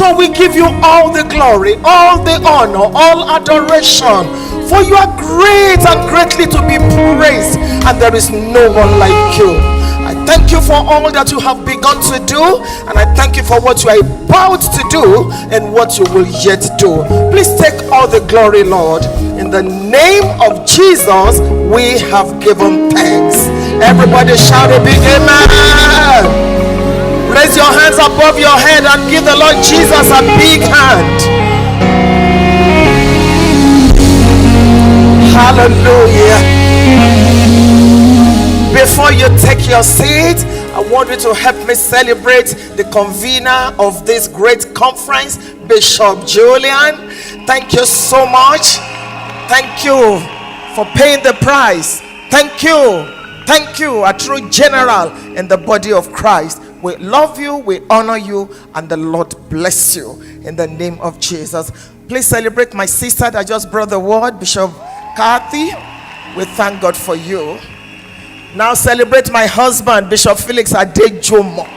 So we give you all the glory, all the honor, all adoration. For you are great and greatly to be praised, and there is no one like you. I thank you for all that you have begun to do, and I thank you for what you are about to do and what you will yet do. Please take all the glory, Lord. In the name of Jesus, we have given thanks. Everybody shout a big amen. Raise your hands above your head and give the Lord Jesus a big hand. Hallelujah. Before you take your seat, I want you to help me celebrate the convener of this great conference, Bishop Julian. Thank you so much. Thank you for paying the price. Thank you. Thank you, a true general in the body of Christ. We love you, we honor you, and the Lord bless you in the name of Jesus. Please celebrate my sister that just brought the word, Bishop Kathy. We thank God for you. Now celebrate my husband, Bishop Felix Adejumo.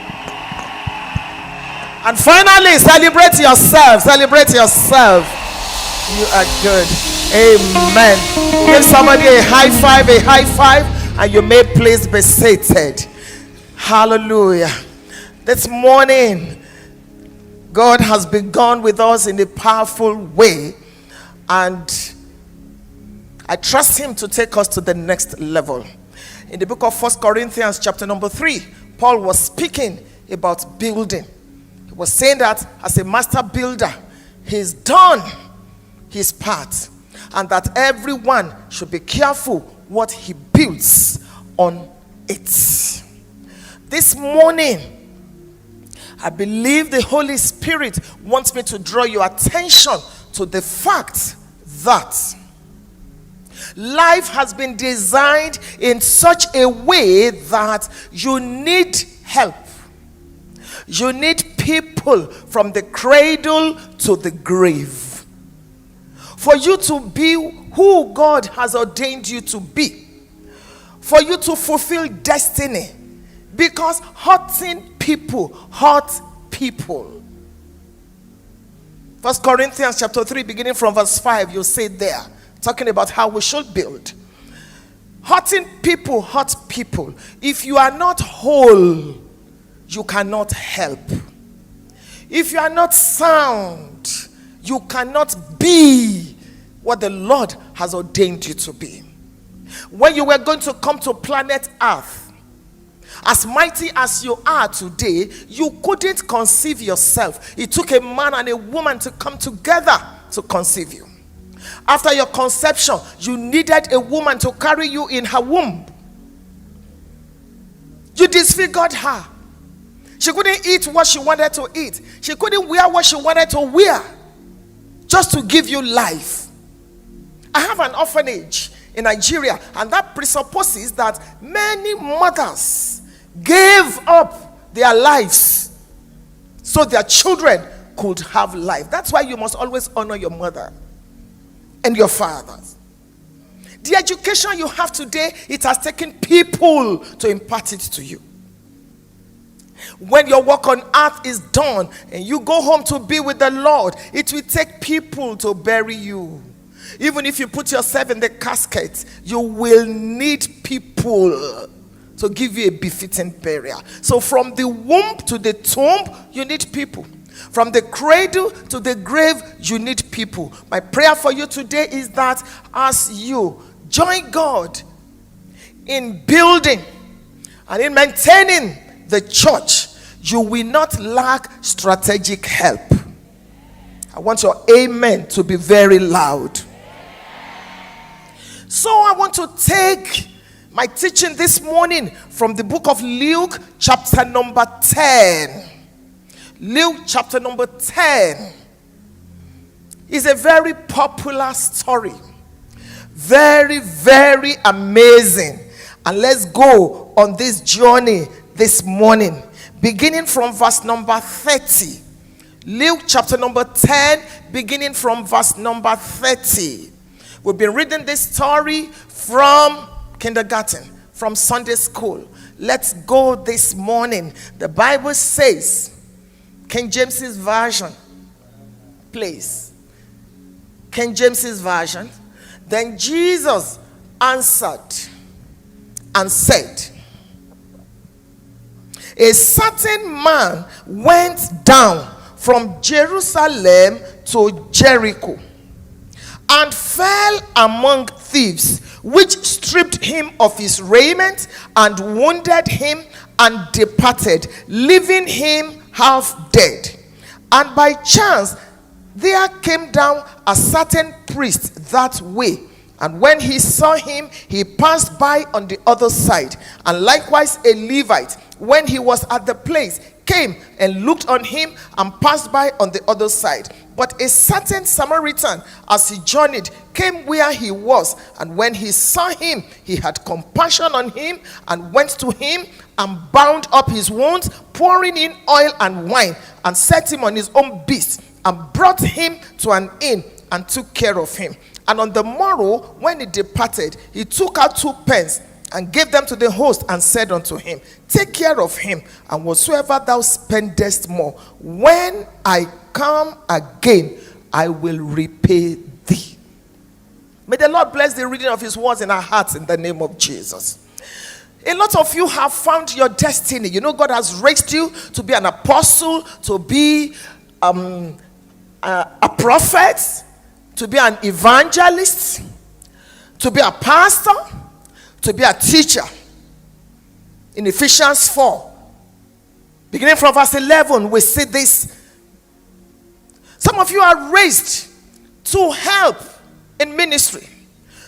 And finally, celebrate yourself. Celebrate yourself. You are good. Amen. Give somebody a high five, and you may please be seated. Hallelujah. This morning, God has begun with us in a powerful way, and I trust him to take us to the next level. In the book of 1 Corinthians chapter number 3, Paul was speaking about building. He was saying that as a master builder, he's done his part, and that everyone should be careful what he builds on it. This morning, I believe the Holy Spirit wants me to draw your attention to the fact that life has been designed in such a way that you need help. You need people from the cradle to the grave for you to be who God has ordained you to be, for you to fulfill destiny, because hurting people hurt people. 1 Corinthians chapter 3 beginning from verse 5, you'll see there, talking about how we should build. Hurting people hurt people. If you are not whole, you cannot help. If you are not sound, you cannot be what the Lord has ordained you to be. When you were going to come to planet Earth, as mighty as you are today, you couldn't conceive yourself. It took a man and a woman to come together to conceive you. After your conception, you needed a woman to carry you in her womb. You disfigured her. She couldn't eat what she wanted to eat. She couldn't wear what she wanted to wear, just to give you life. I have an orphanage in Nigeria, and that presupposes that many mothers gave up their lives so their children could have life. That's why you must always honor your mother and your fathers. The education you have today, it has taken people to impart it to you. When your work on earth is done and you go home to be with the Lord, it will take people to bury you. Even if you put yourself in the casket, you will need people to give you a befitting burial. So from the womb to the tomb, you need people. From the cradle to the grave, you need people. My prayer for you today is that as you join God in building and in maintaining the church, you will not lack strategic help. I want your amen to be very loud. So I want to take my teaching this morning from the book of Luke chapter number 10. Luke chapter number 10 is a very popular story. Very, very amazing. And let's go on this journey this morning, beginning from verse number 30. Luke chapter number 10, beginning from verse number 30. We've been reading this story from kindergarten, from Sunday school. Let's go this morning. The Bible says, King James's version, place. King James's version. Then Jesus answered and said, a certain man went down from Jerusalem to Jericho and fell among thieves, which stripped him of his raiment and wounded him and departed, leaving him half dead. And by chance there came down a certain priest that way, and when he saw him, he passed by on the other side. And likewise a Levite, when he was at the place, came and looked on him and passed by on the other side. But a certain Samaritan, as he journeyed, came where he was, and when he saw him, he had compassion on him and went to him and bound up his wounds, pouring in oil and wine, and set him on his own beast, and brought him to an inn and took care of him. And on the morrow, when he departed, he took out 2 pence and gave them to the host and said unto him, take care of him, and whatsoever thou spendest more, when I come again, I will repay thee. May the Lord bless the reading of his words in our hearts in the name of Jesus. A lot of you have found your destiny. You know, God has raised you to be an apostle, to be a prophet, to be an evangelist, to be a pastor, to be a teacher. In Ephesians 4, beginning from verse 11, we see this. Some of you are raised to help in ministry.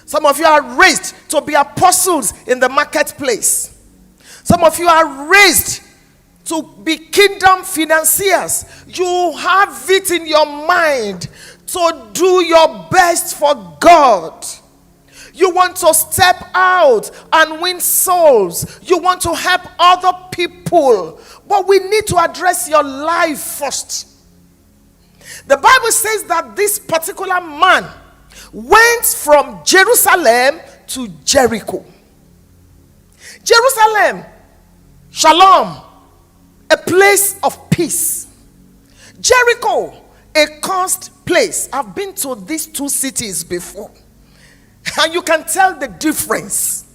Some of you are raised to be apostles in the marketplace. Some of you are raised to be kingdom financiers. You have it in your mind to do your best for God. You want to step out and win souls. You want to help other people. But we need to address your life first. The Bible says that this particular man went from Jerusalem to Jericho. Jerusalem, shalom, a place of peace. Jericho, a cursed place. I've been to these 2 cities before, and you can tell the difference.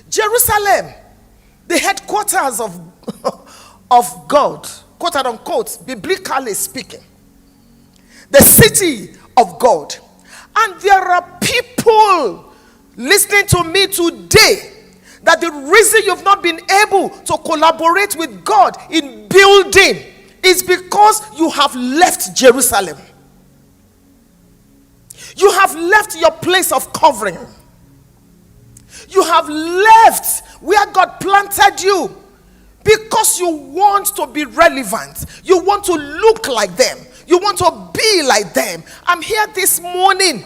Jerusalem, the headquarters of God, quote unquote, biblically speaking, the city of God. And there are people listening to me today that the reason you've not been able to collaborate with God in building is because you have left Jerusalem. You have left your place of covering. You have left where God planted you because you want to be relevant. You want to look like them. You want to be like them. I'm here this morning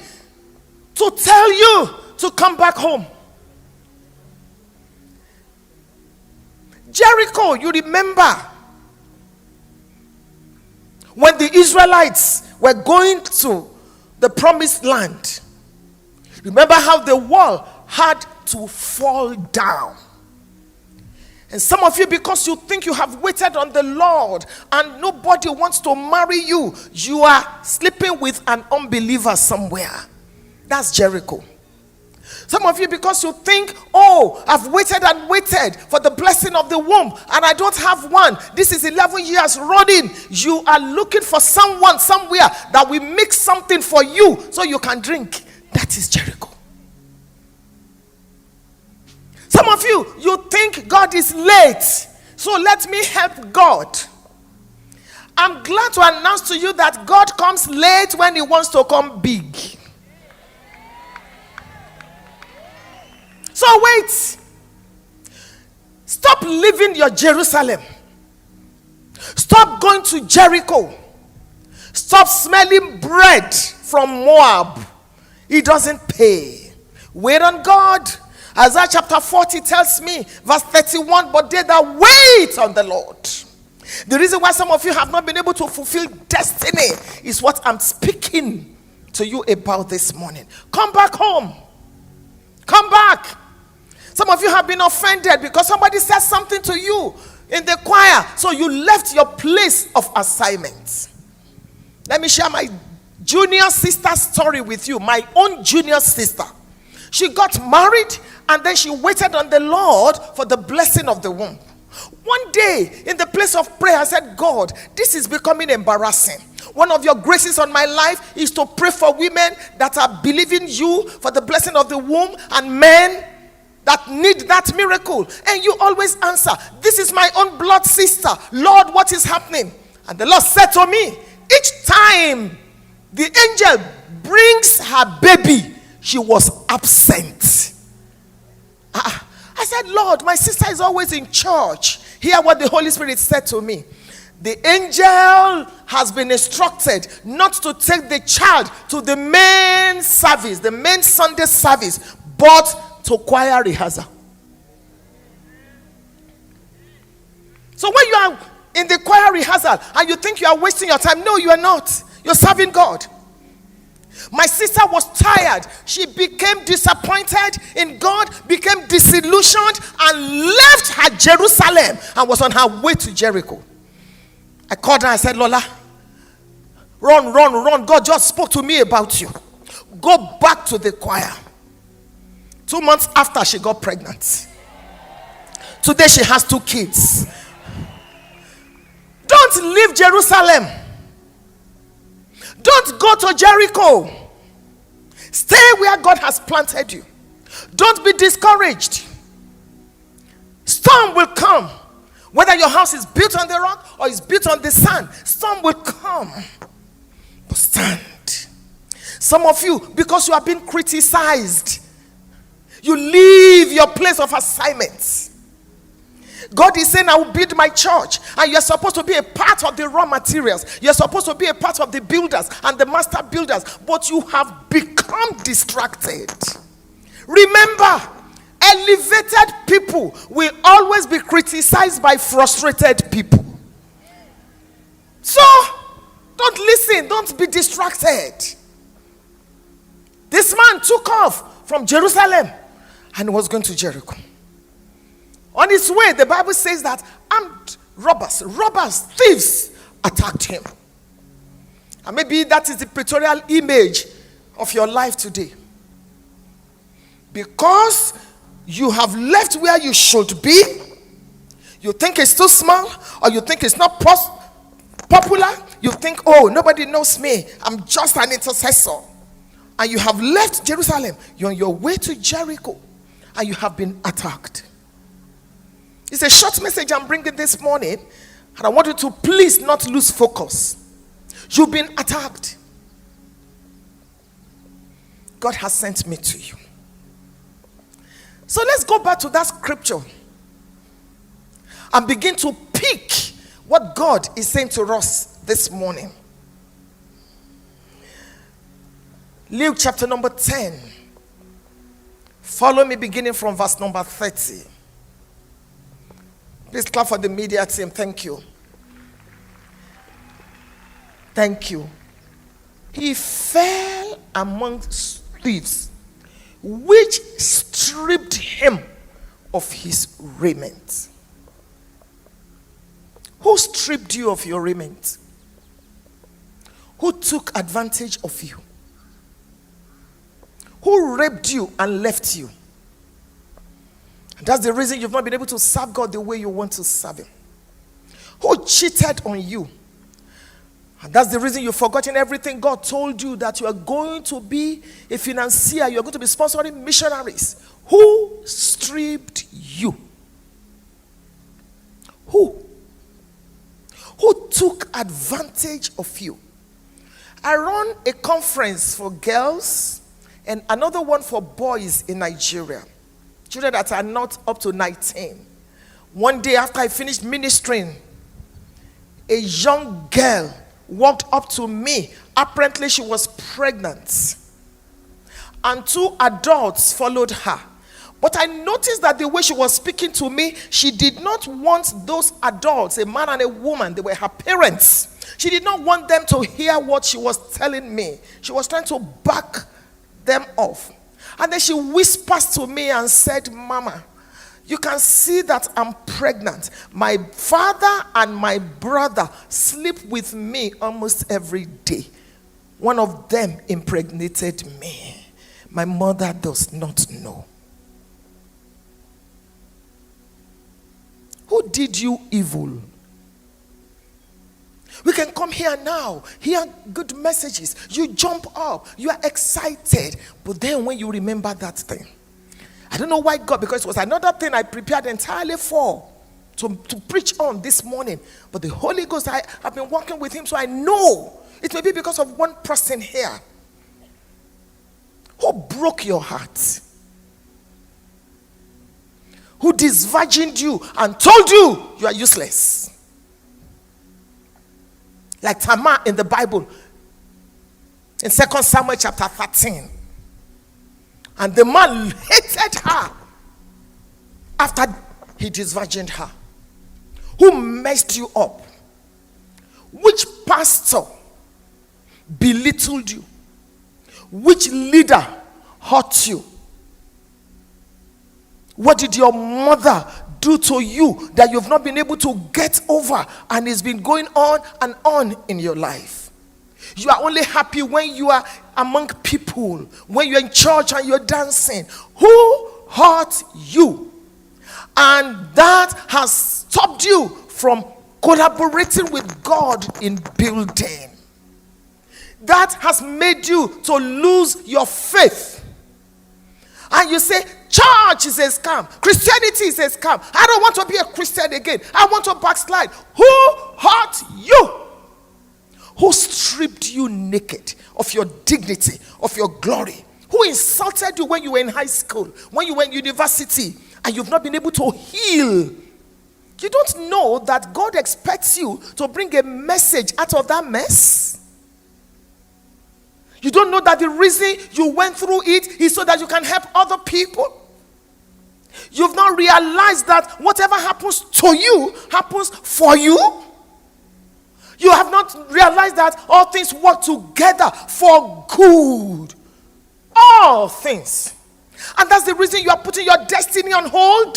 to tell you to come back home. Jericho, you remember when the Israelites were going to the promised land. Remember how the wall had to fall down. And some of you, because you think you have waited on the Lord and nobody wants to marry you, you are sleeping with an unbeliever somewhere. That's Jericho. Some of you, because you think, oh, I've waited and waited for the blessing of the womb and I don't have one. This is 11 years running. You are looking for someone somewhere that will mix something for you so you can drink. That is Jericho. Some of you, you think God is late, so let me help God. I'm glad to announce to you that God comes late when he wants to come big. So wait. Stop leaving your Jerusalem. Stop going to Jericho. Stop smelling bread from Moab. It doesn't pay. Wait on God. Isaiah chapter 40 tells me, verse 31, but they that wait on the Lord. The reason why some of you have not been able to fulfill destiny is what I'm speaking to you about this morning. Come back home. Come back. Some of you have been offended because somebody said something to you in the choir, so you left your place of assignment. Let me share my junior sister story with you. My own junior sister. She got married and then she waited on the Lord for the blessing of the womb. One day in the place of prayer, I said, God, this is becoming embarrassing. One of your graces on my life is to pray for women that are believing you for the blessing of the womb and men that need that miracle. And you always answer, this is my own blood sister. Lord, what is happening? And the Lord said to me, each time the angel brings her baby, she was absent. I said, Lord, my sister is always in church. Hear what the Holy Spirit said to me. The angel has been instructed not to take the child to the main service, the main Sunday service, but to choir rehearsal. So when you are in the choir rehearsal and you think you are wasting your time, no, you are not. You're serving God. My sister was tired. She became disappointed in God, became disillusioned, and left her Jerusalem and was on her way to Jericho. I called her. I said, Lola, run. God just spoke to me about you. Go back to the choir. 2 months after, she got pregnant. Today, she has 2 kids. Don't leave Jerusalem. Don't go to Jericho. Stay where God has planted you. Don't be discouraged. Storm will come. Whether your house is built on the rock or is built on the sand, storm will come. But stand. Some of you, because you have been criticized, you leave your place of assignment. God is saying, I will build my church, and you're supposed to be a part of the raw materials. You're supposed to be a part of the builders and the master builders, but you have become distracted. Remember, elevated people will always be criticized by frustrated people. So, don't listen, don't be distracted. This man took off from Jerusalem and was going to Jericho. On his way, the Bible says that armed robbers, thieves attacked him. And maybe that is the pictorial image of your life today. Because you have left where you should be, you think it's too small, or you think it's not popular, you think, oh, nobody knows me, I'm just an intercessor. And you have left Jerusalem, you're on your way to Jericho, and you have been attacked. It's a short message I'm bringing this morning, and I want you to please not lose focus. You've been attacked. God has sent me to you. So let's go back to that scripture and begin to pick what God is saying to us this morning. Luke chapter number 10. Follow me beginning from verse number 30. Please clap for the media team. Thank you. Thank you. He fell among thieves, which stripped him of his raiment. Who stripped you of your raiment? Who took advantage of you? Who raped you and left you? And that's the reason you've not been able to serve God the way you want to serve him. Who cheated on you? And that's the reason you've forgotten everything God told you, that you are going to be a financier, you are going to be sponsoring missionaries. Who stripped you? Who? Who took advantage of you? I run a conference for girls and another one for boys in Nigeria. Children that are not up to 19. One day after I finished ministering, a young girl walked up to me. Apparently she was pregnant. And 2 adults followed her. But I noticed that the way she was speaking to me, she did not want those adults, a man and a woman, they were her parents. She did not want them to hear what she was telling me. She was trying to back them off. And then she whispers to me and said, Mama, you can see that I'm pregnant. My father and my brother sleep with me almost every day. One of them impregnated me. My mother does not know. Who did you evil? We can come here now, hear good messages. You jump up, you are excited. But then when you remember that thing, I don't know why God, because it was another thing I prepared entirely for to preach on this morning. But the Holy Ghost, I've been working with him, so I know it may be because of one person here who broke your heart, who disvirgined you and told you you are useless. Like Tamar in the Bible, in 2 Samuel chapter 13. And the man hated her after he disvirgined her. Who messed you up? Which pastor belittled you? Which leader hurt you? What did your mother do to you that you've not been able to get over, and it's been going on and on in your life? You are only happy when you are among people, when you're in church and you're dancing. Who hurt you? And that has stopped you from collaborating with God in building. That has made you to lose your faith. And you say, church is a scam. Christianity is a scam. I don't want to be a Christian again. I want to backslide. Who hurt you? Who stripped you naked of your dignity, of your glory? Who insulted you when you were in high school, when you were in university, and you've not been able to heal? You don't know that God expects you to bring a message out of that mess? You don't know that the reason you went through it is so that you can help other people? You've not realized that whatever happens to you happens for you? You have not realized that all things work together for good. All things. And that's the reason you are putting your destiny on hold.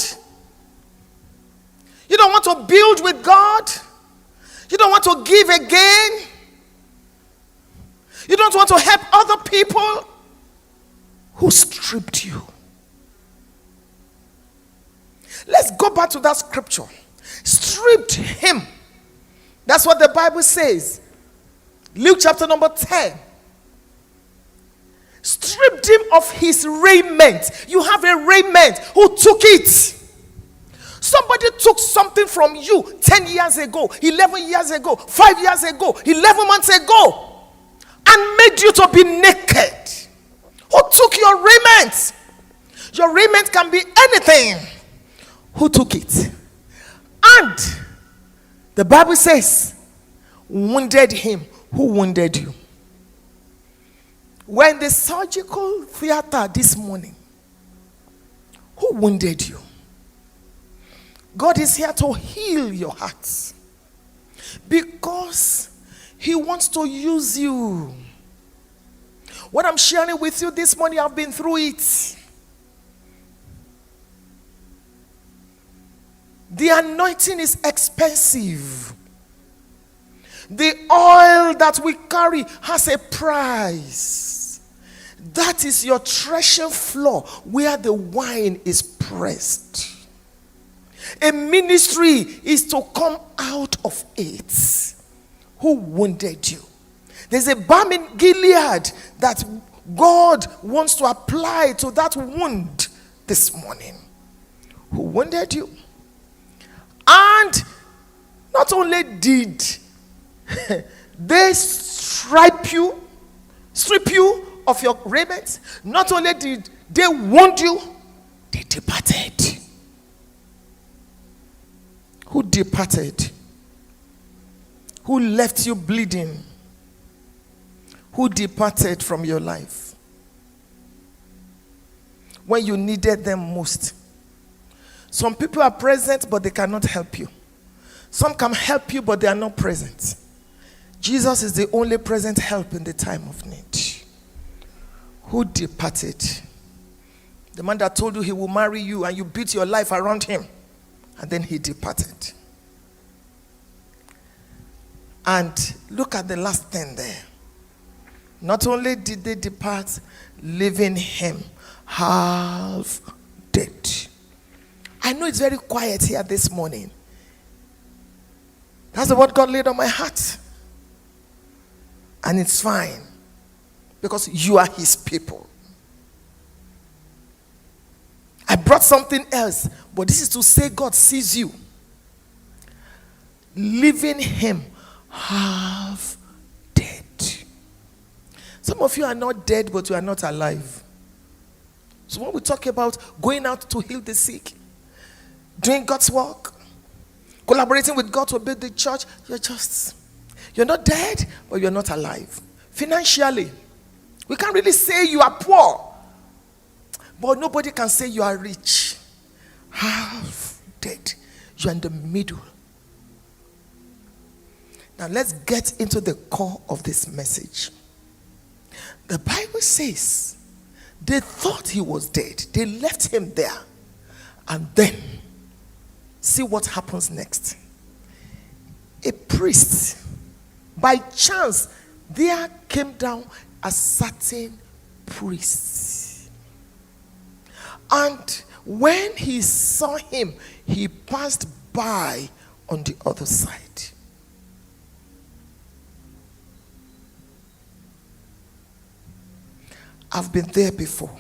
You don't want to build with God. You don't want to give again. You don't want to help other people. Who stripped you? Let's go back to that scripture. Stripped him. That's what the Bible says. Luke chapter number 10. Stripped him of his raiment. You have a raiment. Who took it? Somebody took something from you 10 years ago, 11 years ago, 5 years ago, 11 months ago, and made you to be naked. Who took your raiment? Your raiment can be anything. Who took it? And the Bible says, wounded him. Who wounded you? We're in the surgical theater this morning. Who wounded you? God is here to heal your hearts, because he wants to use you. What I'm sharing with you this morning, I've been through it. The anointing is expensive. The oil that we carry has a price. That is your threshing floor where the wine is pressed. A ministry is to come out of it. Who wounded you? There's a balm in Gilead that God wants to apply to that wound this morning. Who wounded you? And not only did they strip you of your raiment, not only did they wound you, they departed. Who departed? Who left you bleeding? Who departed from your life when you needed them most? Some people are present, but they cannot help you. Some can help you, but they are not present. Jesus is the only present help in the time of need. Who departed? The man that told you he will marry you and you built your life around him, and then he departed. And look at the last thing there. Not only did they depart, leaving him half dead. I know it's very quiet here this morning. That's the word God laid on my heart. And it's fine. Because you are his people. I brought something else. But this is to say God sees you. Leaving him half dead. Some of you are not dead, but you are not alive. So when we talk about going out to heal the sick, doing God's work, collaborating with God to build the church, you're not dead, but you're not alive. Financially, we can't really say you are poor, but nobody can say you are rich. Half dead. You're in the middle. Now let's get into the core of this message. The Bible says they thought he was dead. They left him there. And then, see what happens next. A priest, by chance, there came down a certain priest. And when he saw him, he passed by on the other side. I've been there before.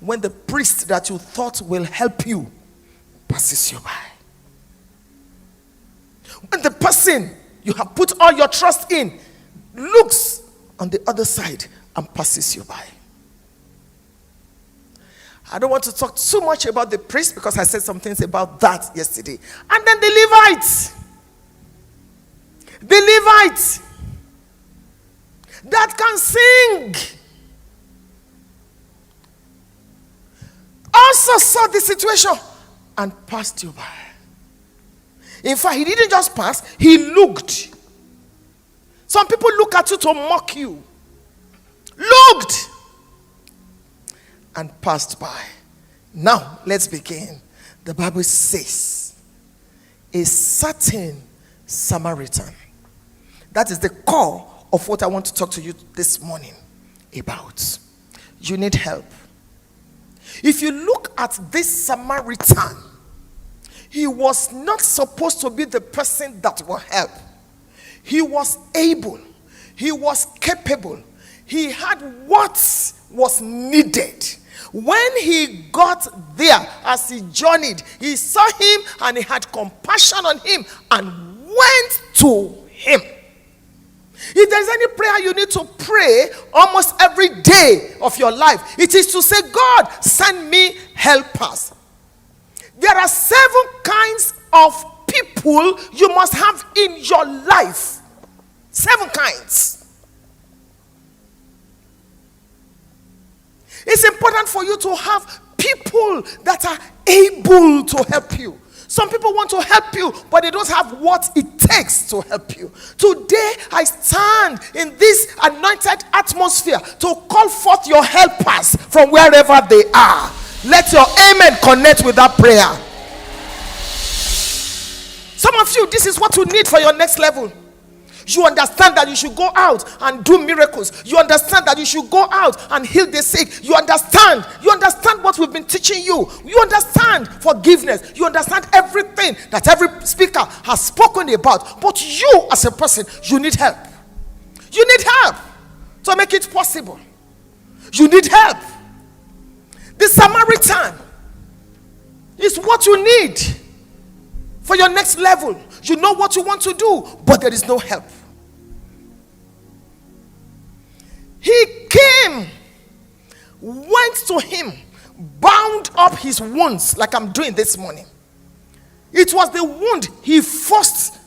When the priest that you thought will help you passes you by. When the person you have put all your trust in looks on the other side and passes you by. I don't want to talk too much about the priest because I said some things about that yesterday. And then the Levites. The Levites that can sing also saw the situation and passed you by. In fact, he didn't just pass, he looked. Some people look at you to mock you. Looked and passed by. Now, let's begin. The Bible says, a certain Samaritan. That is the core of what I want to talk to you this morning about. You need help. If you look at this Samaritan, he was not supposed to be the person that will help. He was able. He was capable. He had what was needed. When he got there, as he journeyed, he saw him and he had compassion on him and went to him. If there's any prayer you need to pray almost every day of your life, it is to say, God, send me helpers. There are 7 kinds of people you must have in your life. 7 kinds. It's important for you to have people that are able to help you. Some people want to help you, but they don't have what it takes to help you. Today, I stand in this anointed atmosphere to call forth your helpers from wherever they are. Let your amen connect with that prayer. Some of you, this is what you need for your next level. You understand that you should go out and do miracles. You understand that you should go out and heal the sick. You understand what we've been teaching you. You understand forgiveness. You understand everything that every speaker has spoken about. But you as a person, you need help. You need help to make it possible. You need help. The Samaritan is what you need for your next level. You know what you want to do, but there is no help. He came, went to him, bound up his wounds like I'm doing this morning. It was the wound he first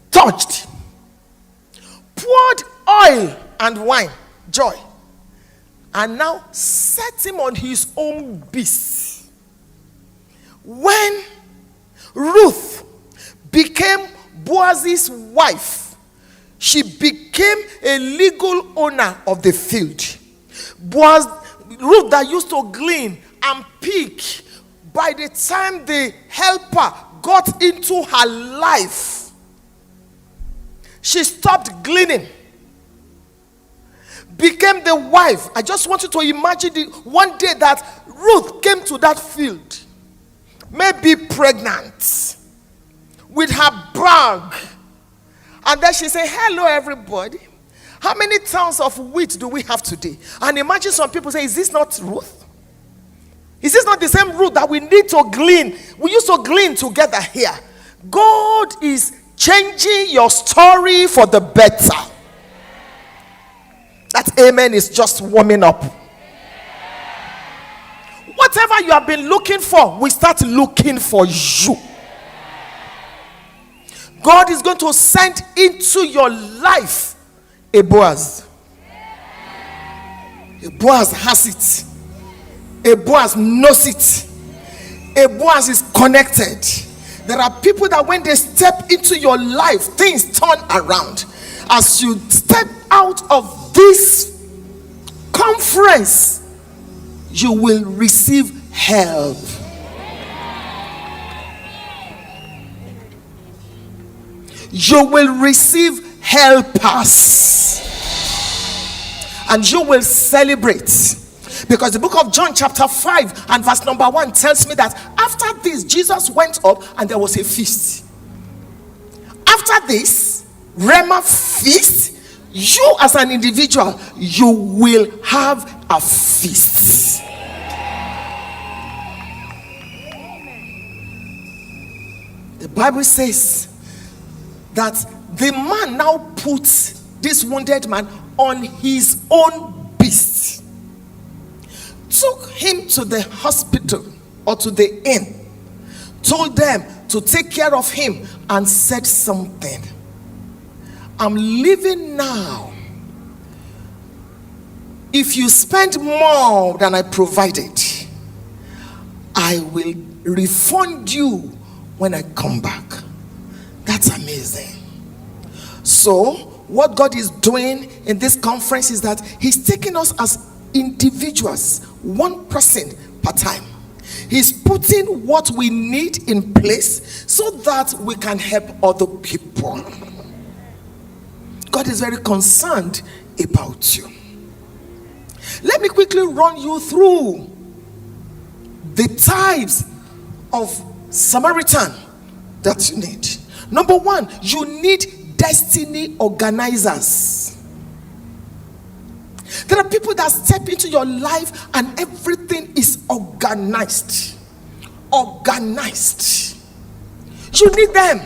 touched. Poured oil and wine, joy, and now set him on his own beast. When Ruth became Boaz's wife, she became a legal owner of the field. Ruth that used to glean and pick, by the time the helper got into her life, She stopped gleaning, became the wife. I just want you to imagine one day that Ruth came to that field, maybe pregnant, with her bag. And then she said, hello everybody. How many tons of wheat do we have today? And imagine some people say, is this not Ruth? Is this not the same Ruth that we need to glean? We used to glean together here. God is changing your story for the better. That amen is just warming up. Whatever you have been looking for, we start looking for you. God is going to send into your life a Boaz. A Boaz has it. A Boaz knows it. A Boaz is connected. There are people that when they step into your life, things turn around. As you step out of this conference, you will receive help. You will receive helpers. And you will celebrate. Because the book of John chapter 5 and verse number 1 tells me that after this, Jesus went up and there was a feast. After this Rhema feast, you as an individual, you will have a feast. The Bible says that the man now puts this wounded man on his own beast, took him to the hospital or to the inn, told them to take care of him, and said something. I'm leaving now. If you spend more than I provided, I will refund you when I come back. That's amazing. So what God is doing in this conference is that he's taking us as individuals, one person per time. He's putting what we need in place so that we can help other people. God is very concerned about you. Let me quickly run you through the types of Samaritan that you need. Number one, you need destiny organizers. There are people that step into your life and everything is organized. Organized. You need them.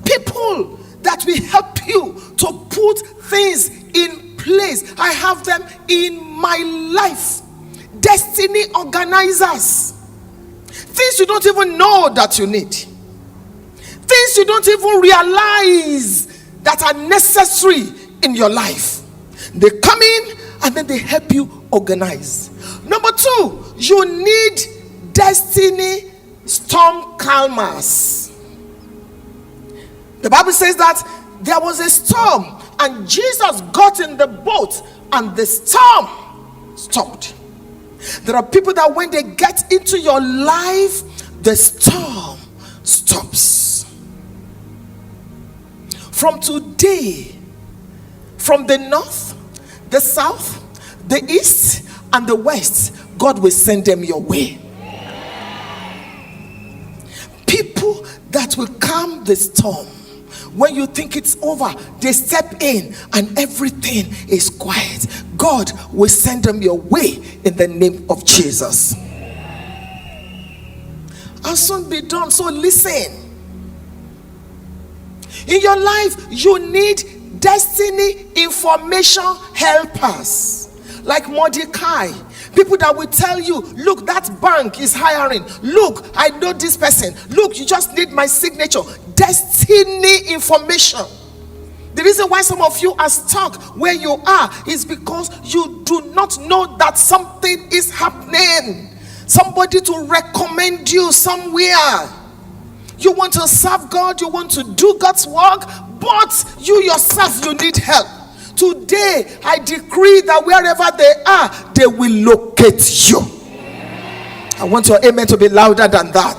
People that will help you to put things in place. I have them in my life. Destiny organizers. Things you don't even know that you need. Things you don't even realize that are necessary in your life. They come in and then they help you organize. Number two, you need destiny storm calmers. The Bible says that there was a storm and Jesus got in the boat and the storm stopped. There are people that when they get into your life, the storm stops. From today, from the north, the south, the east, and the west, God will send them your way. People that will calm the storm. When you think it's over, they step in and everything is quiet. God will send them your way in the name of Jesus. I'll soon be done, so listen. In your life, you need destiny information helpers. Like Mordecai. People that will tell you, look, that bank is hiring. Look, I know this person. Look, you just need my signature. Destiny information. The reason why some of you are stuck where you are is because you do not know that something is happening. Somebody to recommend you somewhere. You want to serve God, you want to do God's work, but you yourself, you need help. Today, I decree that wherever they are, they will locate you. I want your amen to be louder than that.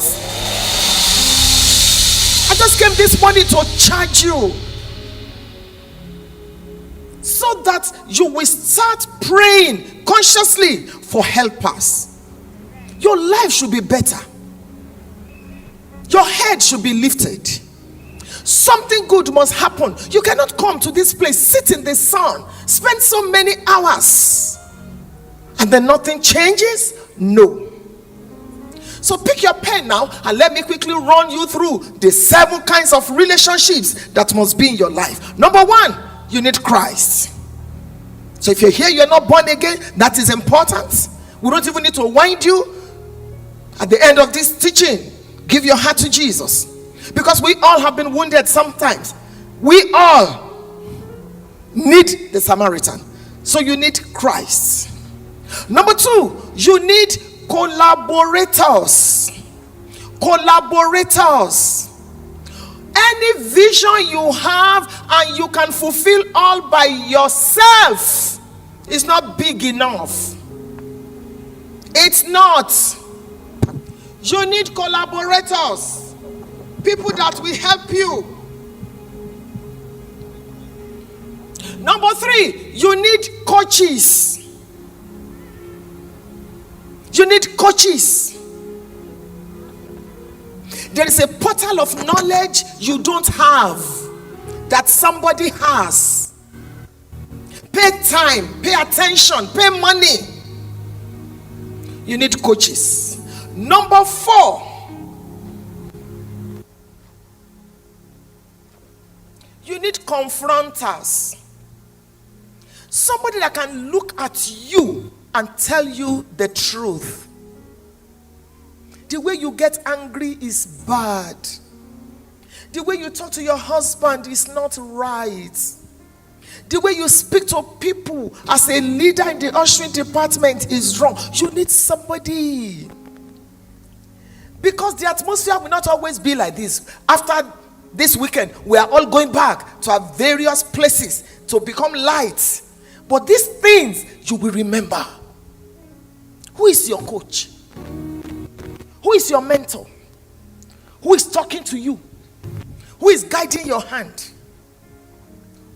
I just came this morning to charge you so that you will start praying consciously for helpers. Your life should be better. Your head should be lifted. Something good must happen. You cannot come to this place, sit in the sun, spend so many hours, and then nothing changes. No. So pick your pen now and let me quickly run you through the 7 kinds of relationships that must be in your life. Number 1, you need Christ. So if you're here, you're not born again, that is important. We don't even need to wind you. At the end of this teaching, give your heart to Jesus, because we all have been wounded sometimes. We all need the Samaritan. So you need Christ. Number 2, you need collaborators. Collaborators. Any vision you have and you can fulfill all by yourself is not big enough. It's not. You need collaborators, people that will help you. Number 3, you need coaches. You need coaches. There is a portal of knowledge you don't have that somebody has. Pay time, pay attention, pay money. You need coaches. Number 4, you need confronters. Somebody that can look at you and tell you the truth. The way you get angry is bad. The way you talk to your husband is not right. The way you speak to people as a leader in the ushering department is wrong. You need somebody. Because the atmosphere will not always be like this. After this weekend, we are all going back to our various places to become lights. But these things you will remember. Who is your coach? Who is your mentor? Who is talking to you? Who is guiding your hand?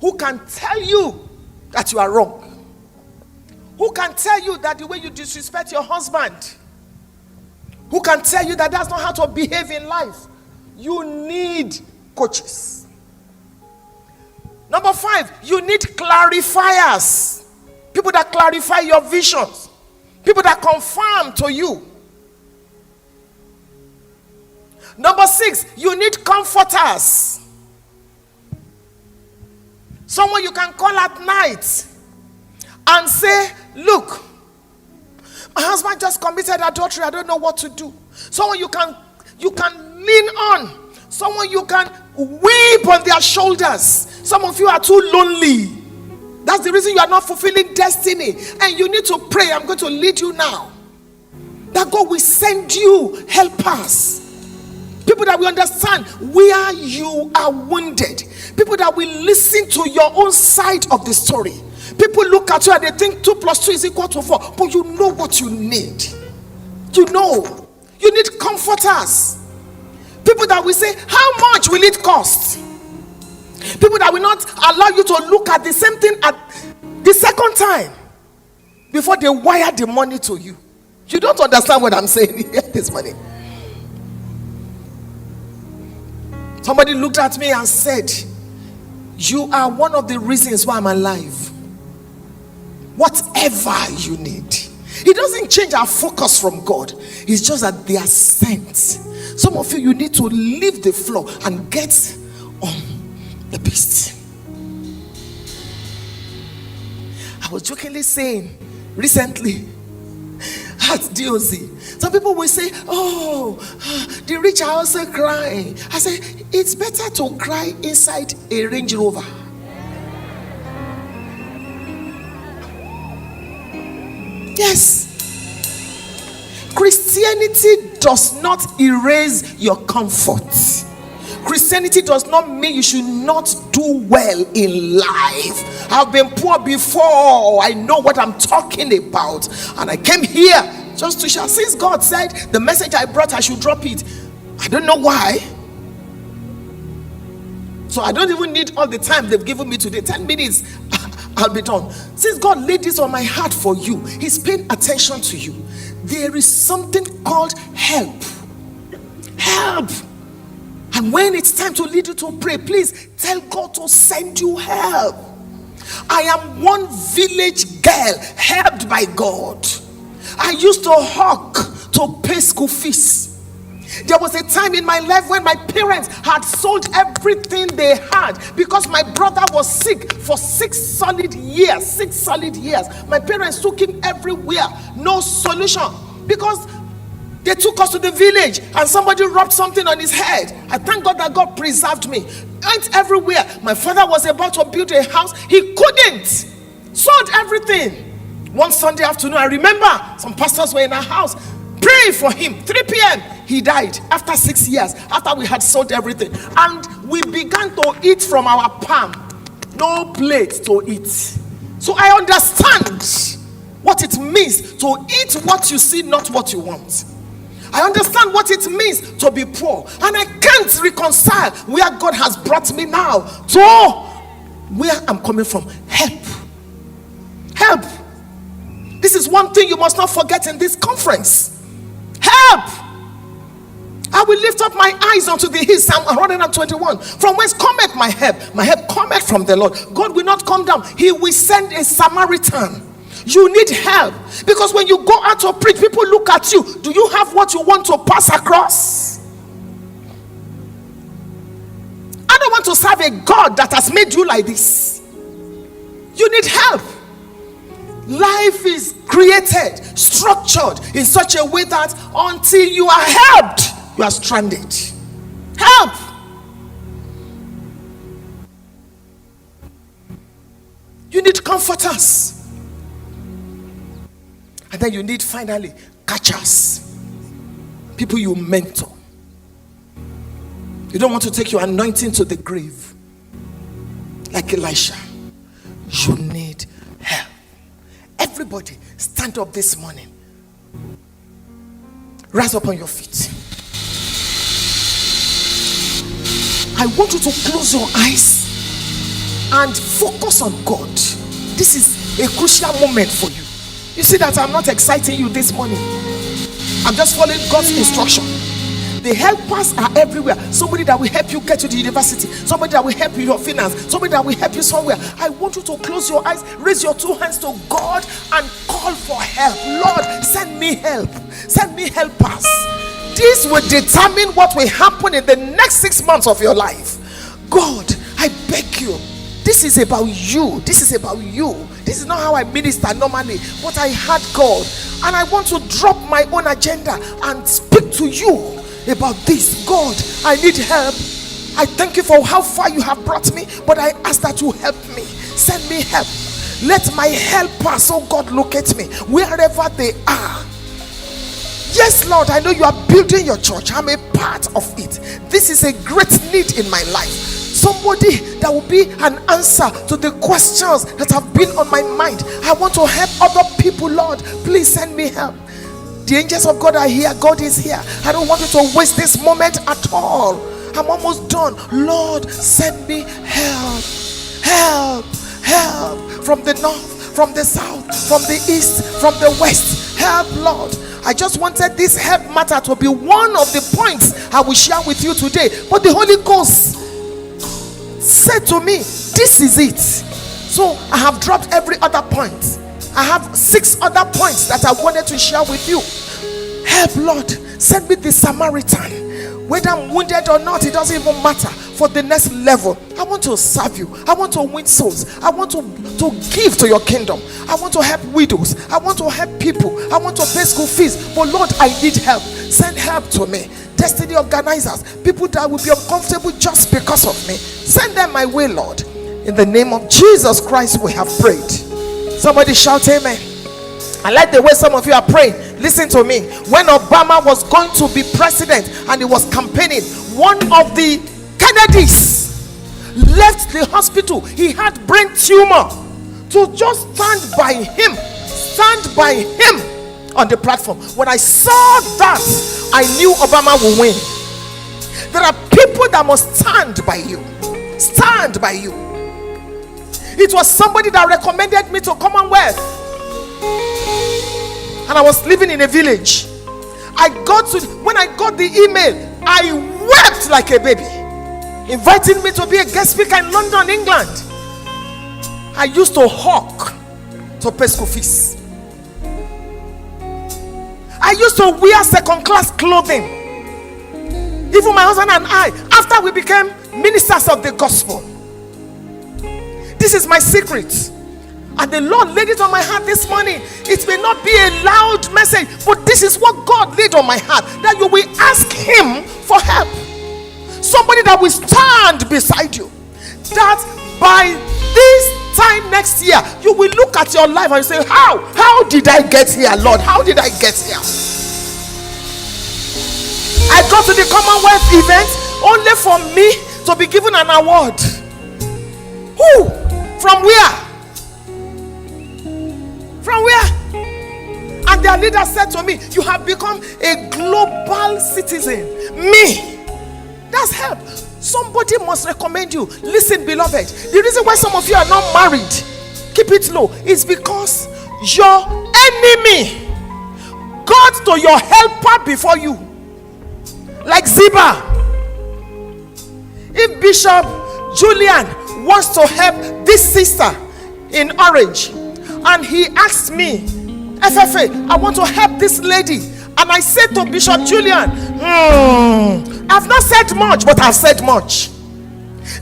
Who can tell you that you are wrong? Who can tell you that the way you disrespect your husband? Who can tell you that that's not how to behave in life? You need coaches. Number 5, you need clarifiers. People that clarify your visions. People that confirm to you. Number 6, you need comforters. Someone you can call at night and say, look, my husband just committed adultery. I don't know what to do. Someone you can lean on. Someone you can weep on their shoulders. Some of you are too lonely. That's the reason you are not fulfilling destiny. And you need to pray. I'm going to lead you now. That God will send you helpers. People that will understand where you are wounded. People that will listen to your own side of the story. People look at you and they think 2 + 2 is equal to 4. But you know what you need. You know. You need comforters. People that will say, how much will it cost? People that will not allow you to look at the same thing at the second time before they wire the money to you. You don't understand what I'm saying here this morning. Somebody looked at me and said, you are one of the reasons why I'm alive. Whatever you need. It doesn't change our focus from God. It's just that they are sent. Some of you need to leave the floor and get on the beast. I was jokingly saying recently at DOZ, some people will say, oh, the rich are also crying. I say, it's better to cry inside a Range Rover. Yes. Christianity does not erase your comfort. Christianity does not mean you should not do well in life. I've been poor before. I know what I'm talking about. And I came here just to share. Since God said the message I brought, I should drop it. I don't know why. So I don't even need all the time they've given me today. 10 minutes, I'll be done. Since God laid this on my heart for you, He's paying attention to you. There is something called help. Help. And when it's time to lead you to pray, please tell God to send you help. I am one village girl helped by God. I used to hawk to pay school fees. There was a time in my life when my parents had sold everything they had because my brother was sick for 6 solid years. 6 solid years. My parents took him everywhere. No solution. Because they took us to the village and somebody rubbed something on his head. I thank God that God preserved me. Went everywhere. My father was about to build a house. He couldn't. Sold everything. One Sunday afternoon, I remember some pastors were in our house praying for him. 3 p.m. He died after 6 years, after we had sold everything. And we began to eat from our palm. No plate to eat. So I understand what it means to eat what you see, not what you want. I understand what it means to be poor. And I can't reconcile where God has brought me now to where I'm coming from. Help. Help. This is one thing you must not forget in this conference. Help. I will lift up my eyes unto the hills, Psalm 121. From whence cometh my help? My help cometh from the Lord. God will not come down. He will send a Samaritan. You need help. Because when you go out to preach, people look at you. Do you have what you want to pass across? I don't want to serve a God that has made you like this. You need help. Life is created, structured in such a way that until you are helped, you are stranded. Help. You need comforters. And then you need finally catchers. People you mentor. You don't want to take your anointing to the grave like Elisha. You need help. Everybody stand up this morning. Rise up on your feet. I want you to close your eyes and focus on God. This is a crucial moment for you. You see that I'm not exciting you this morning. I'm just following God's instruction. The helpers are everywhere. Somebody that will help you get to the university. Somebody that will help you with your finance. Somebody that will help you somewhere. I want you to close your eyes, raise your 2 hands to God and call for help. Lord, send me help. Send me helpers. This will determine what will happen in the next 6 months of your life. God, I beg you. This is about you. This is about you. This is not how I minister normally. But I had God. And I want to drop my own agenda and speak to you about this. God, I need help. I thank you for how far you have brought me. But I ask that you help me. Send me help. Let my helpers, oh God, locate me wherever they are. Yes, Lord, I know you are building your church. I'm a part of it. This is a great need in my life. Somebody that will be an answer to the questions that have been on my mind. I want to help other people, Lord. Please send me help. The angels of God are here. God is here. I don't want you to waste this moment at all. I'm almost done. Lord, send me help. Help. Help. From the north, from the south, from the east, from the west. Help, Lord. I just wanted this help matter to be one of the points I will share with you today. But the Holy Ghost said to me, this is it. So I have dropped every other point. I have 6 other points that I wanted to share with you. Help, Lord. Send me the Samaritan. Whether I'm wounded or not, it doesn't even matter. For the next level, I want to serve you. I want to win souls. I want to give to your kingdom. I want to help widows. I want to help people. I want to pay school fees. But Lord, I need help. Send help to me. Destiny organizers, people that will be uncomfortable just because of me. Send them my way, Lord. In the name of Jesus Christ, we have prayed. Somebody shout amen. I like the way some of you are praying. Listen to me. When Obama was going to be president and he was campaigning, one of the Kennedys left the hospital. He had brain tumor. To just stand by him on the platform. When I saw that, I knew Obama would win. There are people that must stand by you. stand by you. It was somebody that recommended me to Commonwealth, and I was living in a village. When I got the email, I wept like a baby, inviting me to be a guest speaker in London, England. I used to hawk to pay school fees. I used to wear second-class clothing. Even my husband and I, after we became ministers of the gospel. This is my secret. And the Lord laid it on my heart this morning. It may not be a loud message, but this is what God laid on my heart, that you will ask Him for help. Somebody that will stand beside you. That by this time next year, you will look at your life and say, how did I get here, Lord? How did I get here? I go to the Commonwealth event only for me to be given an award. Who? From where? From where? And their leader said to me, you have become a global citizen. Me. That's help. Somebody must recommend you. Listen, beloved, the reason why some of you are not married, keep it low, is because your enemy got to your helper before you. Like Ziba. If Bishop Julian wants to help this sister in Orange, and he asked me, FFA, I want to help this lady, and I said to Bishop Julian, I've not said much, but I've said much.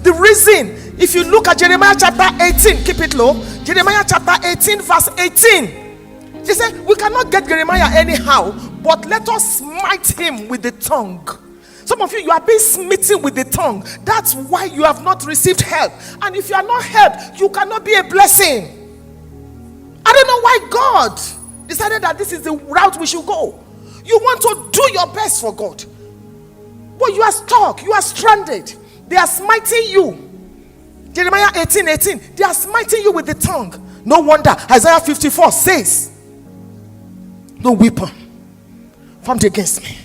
The reason, if you look at Jeremiah chapter 18, keep it low, Jeremiah chapter 18 verse 18, he said, we cannot get Jeremiah anyhow, but let us smite him with the tongue. Some of you are being smitten with the tongue. That's why you have not received help. And if you are not helped, you cannot be a blessing. I don't know why God decided that this is the route we should go. You want to do your best for God, but you are stuck, you are stranded. They are smiting you. Jeremiah 18:18, they are smiting you with the tongue. No wonder Isaiah 54 says, no weapon formed against me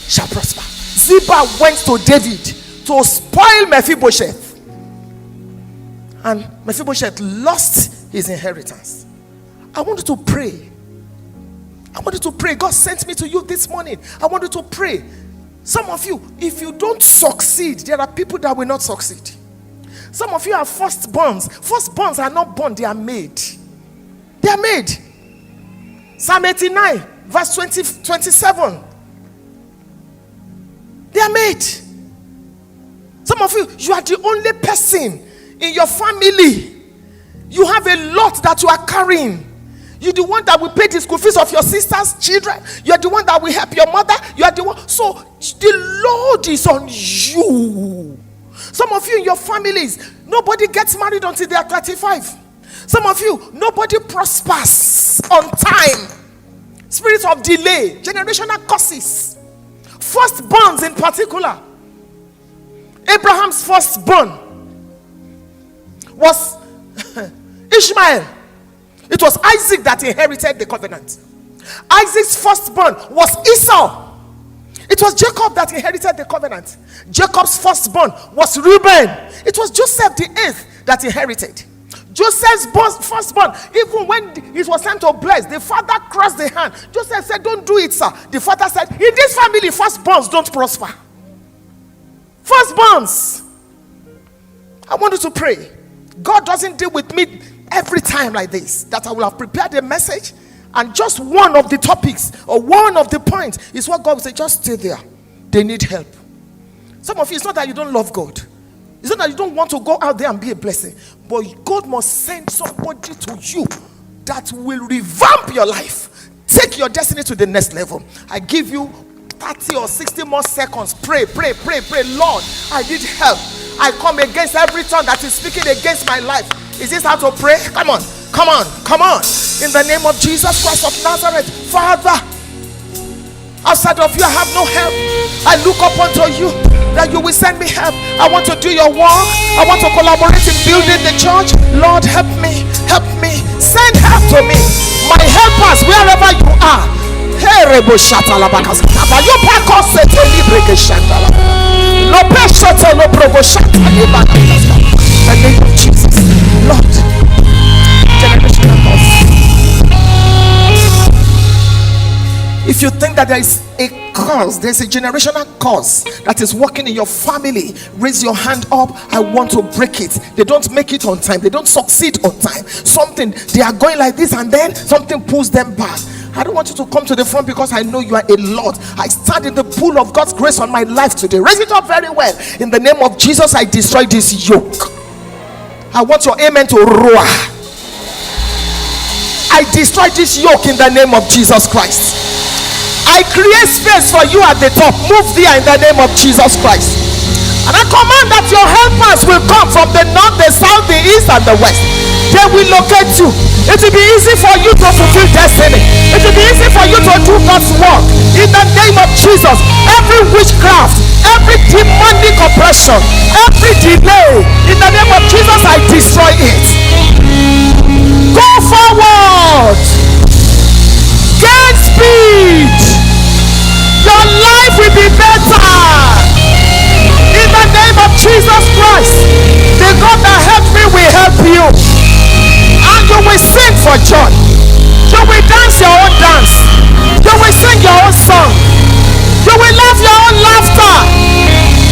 shall prosper. Ziba went to David to spoil Mephibosheth, and Mephibosheth lost his inheritance. I want you to pray. I want you to pray. God sent me to you this morning. I want you to pray. Some of you, if you don't succeed, there are people that will not succeed. Some of you are firstborns. Firstborns are not born, they are made. They are made. Psalm 89 verse 27. They are made. Some of you, you are the only person in your family. You have a lot that you are carrying. You're the one that will pay the school fees of your sister's children. You're the one that will help your mother. You are the one. So the load is on you. Some of you in your families, nobody gets married until they are 35. Some of you, nobody prospers on time. Spirit of delay, generational curses. Firstborns in particular. Abraham's firstborn was Ishmael. It was Isaac that inherited the covenant. Isaac's firstborn was Esau. It was Jacob that inherited the covenant. Jacob's firstborn was Reuben. It was Joseph the eighth that inherited. Joseph's firstborn, even when it was time to bless, the father crossed the hand. Joseph said, don't do it, sir. The father said, in this family, firstborns don't prosper. Firstborns. I want you to pray. God doesn't deal with me every time like this, that I will have prepared a message and just one of the topics or one of the points is what God will say, just stay there. They need help. Some of you, it's not that you don't love God. It's not that you don't want to go out there and be a blessing, but God must send somebody to you that will revamp your life, take your destiny to the next level. I give you 30 or 60 more seconds. Pray. Lord, I need help. I come against every tongue that is speaking against my life. Is this how to pray? Come on. In the name of Jesus Christ of Nazareth, Father, outside of you I have no help. I look up unto you that you will send me help. I want to do your work. I want to collaborate in building the church. Lord, help me. Send help to me. My helpers, wherever you are. If you think that there is a curse, there's a generational curse that is working in your family, raise your hand up. I want to break it. They don't make it on time. They don't succeed on time. Something, they are going like this and then something pulls them back. I don't want you to come to the front because I know you are a lot. I stand in the pool of God's grace on my life today. Raise it up very well. In the name of Jesus, I destroy this yoke. I want your amen to roar. I destroy this yoke in the name of Jesus Christ. I create space for you at the top. Move there in the name of Jesus Christ. And I command that your helpers will come from the north, the south, the east, and the west. They will locate you. It will be easy for you to fulfill destiny. It will be easy for you to do God's work. In the name of Jesus, every witchcraft, every demonic oppression, every delay, in the name of Jesus, I destroy it. Go forward. Gain speed. Your life will be better. In the name of Jesus Christ, the God that helped me will help you. And you will sing for joy. You will dance your own dance. You will sing your own song. You will laugh your own laughter.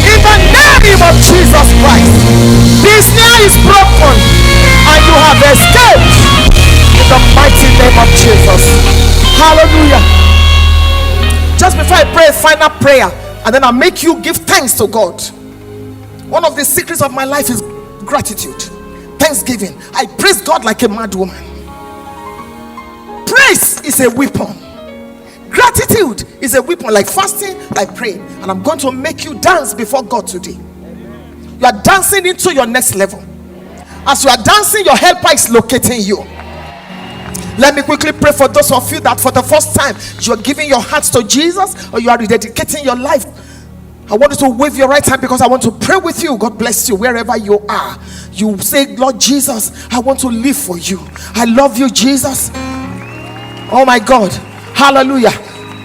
In the name of Jesus Christ, the snare is broken and you have escaped. In the mighty name of Jesus. Hallelujah. Just before I pray a final prayer, and then I'll make you give thanks to God. One of the secrets of my life is gratitude, thanksgiving. I praise God like a mad woman. Praise is a weapon. Gratitude is a weapon, like fasting, like praying. And I'm going to make you dance before God today. You are dancing into your next level. As you are dancing, your helper is locating you. Let me quickly pray for those of you that for the first time you are giving your hearts to Jesus, or you are rededicating your life. I want you to wave your right hand because I want to pray with you. God bless you wherever you are. You say, Lord Jesus, I want to live for you. I love you, Jesus. Oh my God. Hallelujah.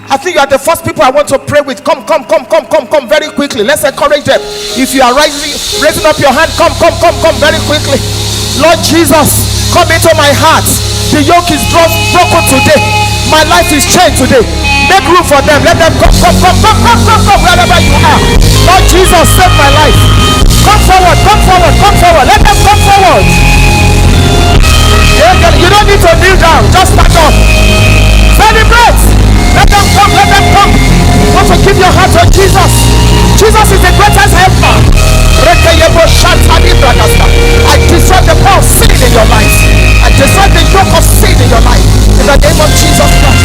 I think you are the first people I want to pray with. Come very quickly. Let's encourage them. If you are raising up your hand, come very quickly. Lord Jesus, come into my heart. The yoke is broken today. My life is changed today. Make room for them. Let them come wherever you are. Lord Jesus, save my life. Come forward. Let them come forward. You don't need to kneel down. Just stand up. Celebrate. Let them come. Want to give your heart to Jesus. Jesus is the greatest helper. I destroy the power of sin in your life. I destroy the yoke of sin in your life. In the name of Jesus Christ.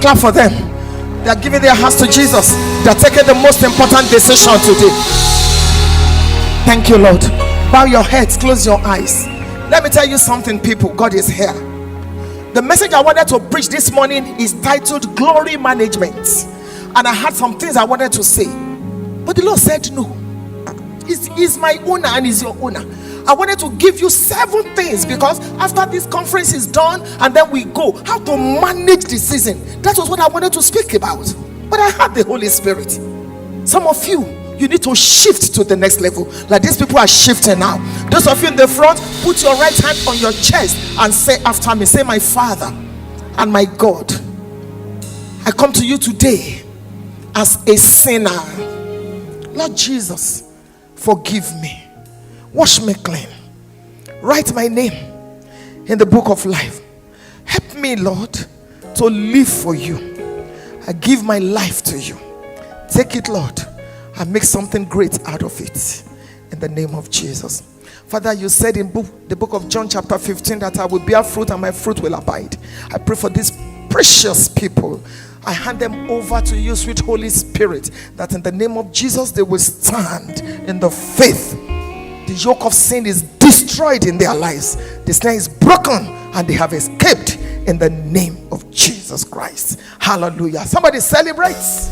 Clap for them. They are giving their hearts to Jesus. They are taking the most important decision today. Thank you, Lord. Bow your heads, close your eyes. Let me tell you something, people. God is here. The message I wanted to preach this morning is titled Glory Management. And I had some things I wanted to say, but the Lord said no. He's my owner and he's your owner. I wanted to give you 7 things, because after this conference is done and then we go, how to manage the season. That was what I wanted to speak about. But I had the Holy Spirit. Some of you need to shift to the next level, like these people are shifting now. Those of you in the front, put your right hand on your chest and say after me, say, my Father and my God, I come to you today as a sinner. Lord Jesus, forgive me, wash me clean, write my name in the book of life. Help me, Lord, to live for you. I give my life to you. Take it, Lord, and make something great out of it. In the name of Jesus. Father, you said in the book of John chapter 15 that I will bear fruit and my fruit will abide. I pray for these precious people. I hand them over to you, sweet Holy Spirit, that in the name of Jesus they will stand in the faith. The yoke of sin is destroyed in their lives. The snare is broken and they have escaped in the name of Jesus Christ. Hallelujah. Somebody celebrates.